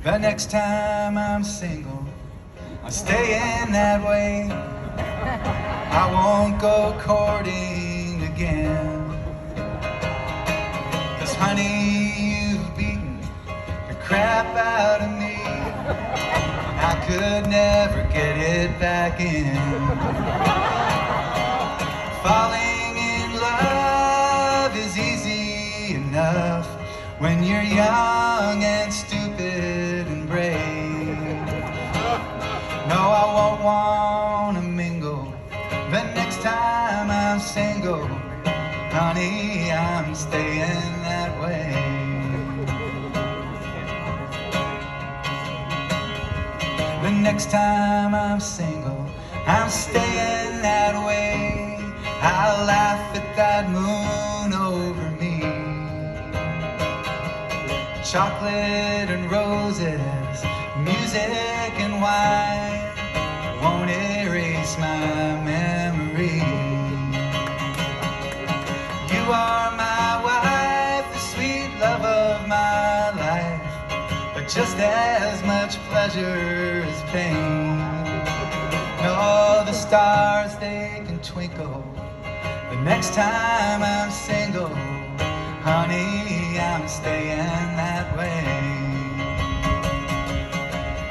The next time I'm single, I'm staying that way. I won't go courting again. 'Cause honey, you've beaten the crap out of me. I could never get it back in. Falling in love is easy enough when you're young and stupid and brave. No, I won't want to mingle the next time I'm single. Honey, I'm staying that way. The next time I'm single, I'm staying that way. I'll laugh at that moon over me. Chocolate and roses, music and wine won't erase my memory. You are my wife, the sweet love of my life, but just as much pleasure as pain. No, the stars, they can twinkle the next time I'm single. Honey, I'm staying that way.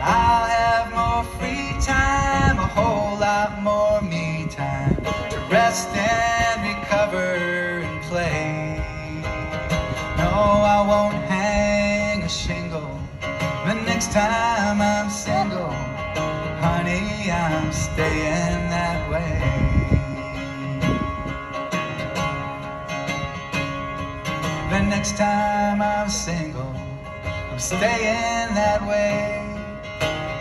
I'll have more free time, a whole lot more me time to rest and recover and play. No, I won't hang a shingle the next time I'm single. Honey, I'm staying that way. The next time I'm single, I'm staying that way.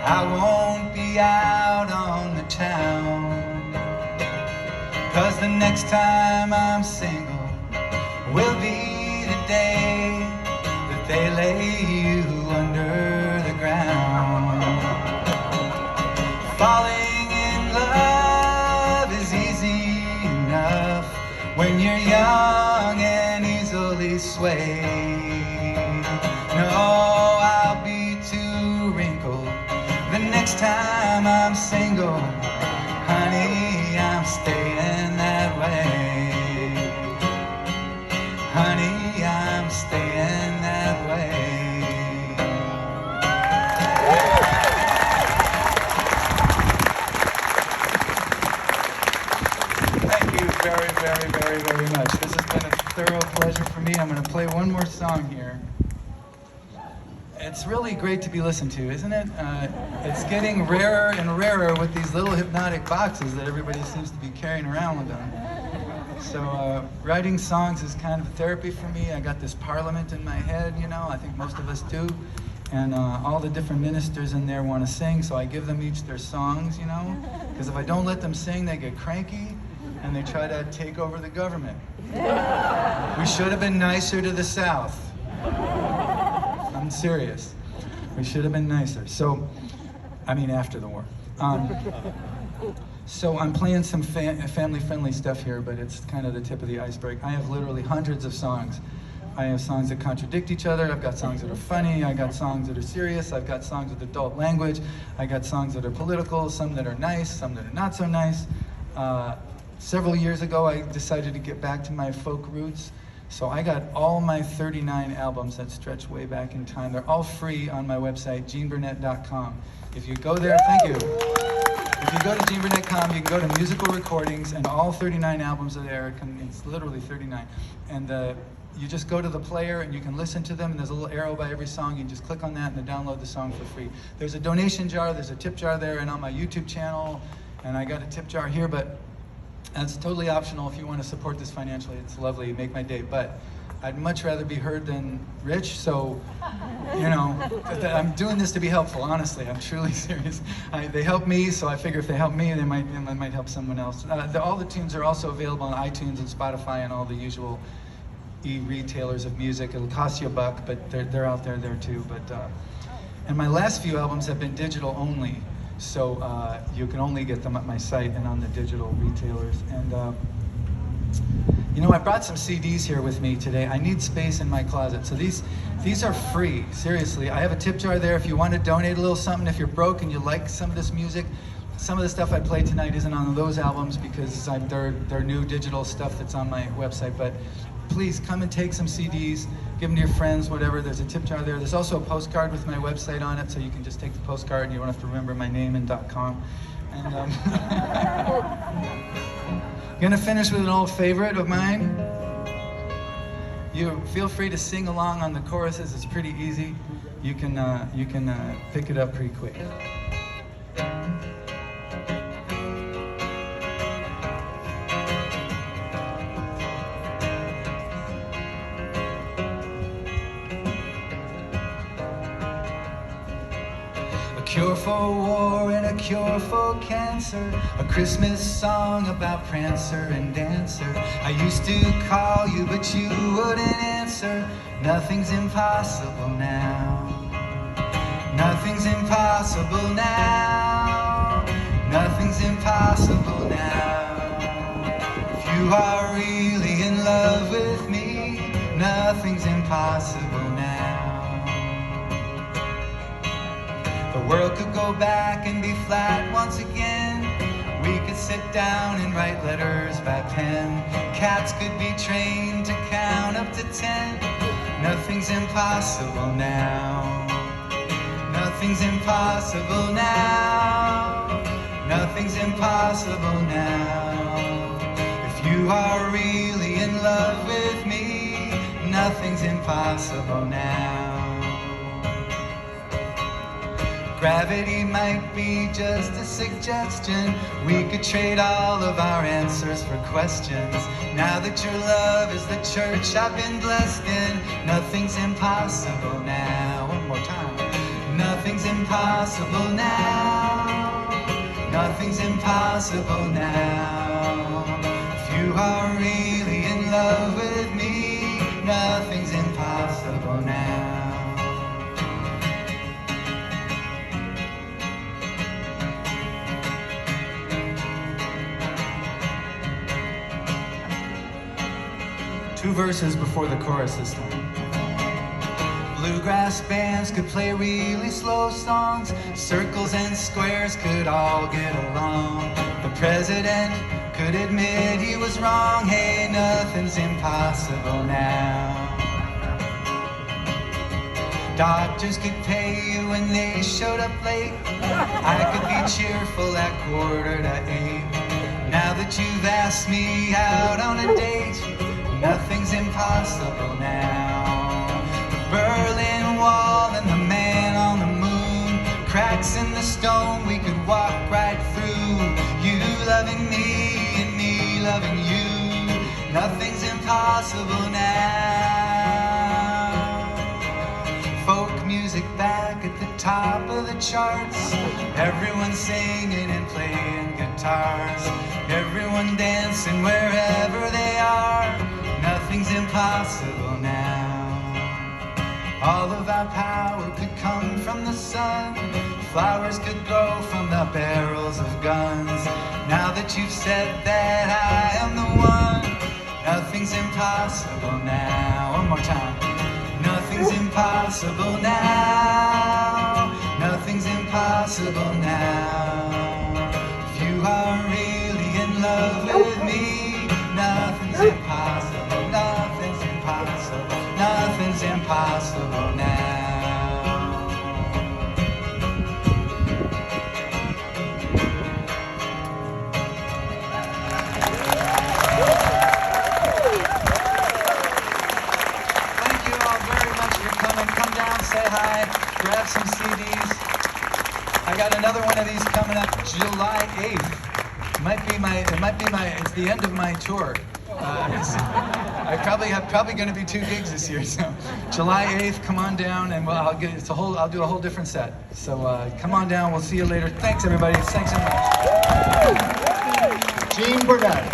I won't be out on the town, 'cause the next time I'm single will be the day that they lay you under the ground. Falling in love is easy enough when you're young and easily swayed. No, I'll be too wrinkled the next time I'm single. Honey, I'm staying that way. Honey, I'm staying that way. Thank you very, very, very, very much. This has been a thorough pleasure for me. I'm going to play one more song here. It's really great to be listened to, isn't it? It's getting rarer and rarer with these little hypnotic boxes that everybody seems to be carrying around with them. So writing songs is kind of therapy for me. I got this parliament in my head, you know, I think most of us do. And all the different ministers in there want to sing, so I give them each their songs, you know? Because if I don't let them sing, they get cranky and they try to take over the government. We should have been nicer to the South. I'm serious. We should have been nicer. So, I mean after the war. So I'm playing some family-friendly stuff here, but it's kind of the tip of the iceberg. I have literally hundreds of songs. I have songs that contradict each other. I've got songs that are funny. I got songs that are serious. I've got songs with adult language. I got songs that are political, some that are nice, some that are not so nice. Several years ago, I decided to get back to my folk roots. So I got all my 39 albums that stretch way back in time. They're all free on my website, GeneBurnett.com. If you go there, thank you. If you go to GeneBurnett.com, you can go to musical recordings, and all 39 albums are there. It's literally 39. And you just go to the player and you can listen to them, and there's a little arrow by every song. You can just click on that and download the song for free. There's a donation jar, there's a tip jar there, and on my YouTube channel, and I got a tip jar here, but that's totally optional if you want to support this financially. It's lovely, make my day, but I'd much rather be heard than rich, so, you know, I'm doing this to be helpful, honestly. I'm truly serious. They help me, so I figure if they help me, they might help someone else. All the tunes are also available on iTunes and Spotify and all the usual e-retailers of music. It'll cost you $1, but they're out there too. But and my last few albums have been digital only, so you can only get them at my site and on the digital retailers. And You know, I brought some CDs here with me today. I need space in my closet. So these are free, seriously. I have a tip jar there if you want to donate a little something. If you're broke and you like some of this music, some of the stuff I played tonight isn't on those albums because they're new digital stuff that's on my website. But please come and take some CDs, give them to your friends, whatever. There's a tip jar there. There's also a postcard with my website on it, so you can just take the postcard and you don't have to remember my name and .com. And gonna finish with an old favorite of mine. You feel free to sing along on the choruses. It's pretty easy. You can pick it up pretty quick. A cure for war and a cure for cancer, a Christmas song about Prancer and Dancer. I used to call you but you wouldn't answer. Nothing's impossible now. Nothing's impossible now. Nothing's impossible now. If you are really in love with me, nothing's impossible now. The world could go back and be flat once again. We could sit down and write letters by pen. Cats could be trained to count up to 10. Nothing's impossible now. Nothing's impossible now. Nothing's impossible now. If you are really in love with me, nothing's impossible now. Gravity might be just a suggestion. We could trade all of our answers for questions. Now that your love is the church I've been blessed in, nothing's impossible now. One more time. Nothing's impossible now. Nothing's impossible now. If you are really in love with me, nothing's impossible now. Two verses before the chorus this time. Bluegrass bands could play really slow songs. Circles and squares could all get along. The president could admit he was wrong. Hey, nothing's impossible now. Doctors could pay you when they showed up late. I could be cheerful at 7:45. Now that you've asked me out on a date, nothing's impossible now. The Berlin Wall and the man on the moon, cracks in the stone we could walk right through. You loving me and me loving you, nothing's impossible now. Folk music back at the top of the charts, everyone singing and playing guitars, everyone dancing wherever they are. Nothing's impossible now. All of our power could come from the sun. Flowers could grow from the barrels of guns. Now that you've said that I am the one, nothing's impossible now. One more time. Nothing's impossible now. Nothing's impossible now. If you are really in love with me, nothing's impossible. Nothing's impossible. Nothing's impossible now. Thank you all very much for coming. Come down, say hi, grab some CDs. I got another one of these coming up July 8th. It's the end of my tour. I'm probably going to be 2 gigs this year. So July 8th, come on down, and I'll do a whole different set. So come on down. We'll see you later. Thanks, everybody. Thanks so much. Gene Burnett.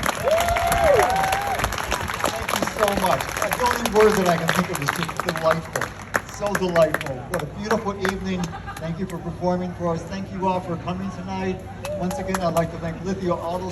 Thank you so much. The only word that I can think of is just delightful. So delightful. What a beautiful evening. Thank you for performing for us. Thank you all for coming tonight. Once again, I'd like to thank Lithia Auto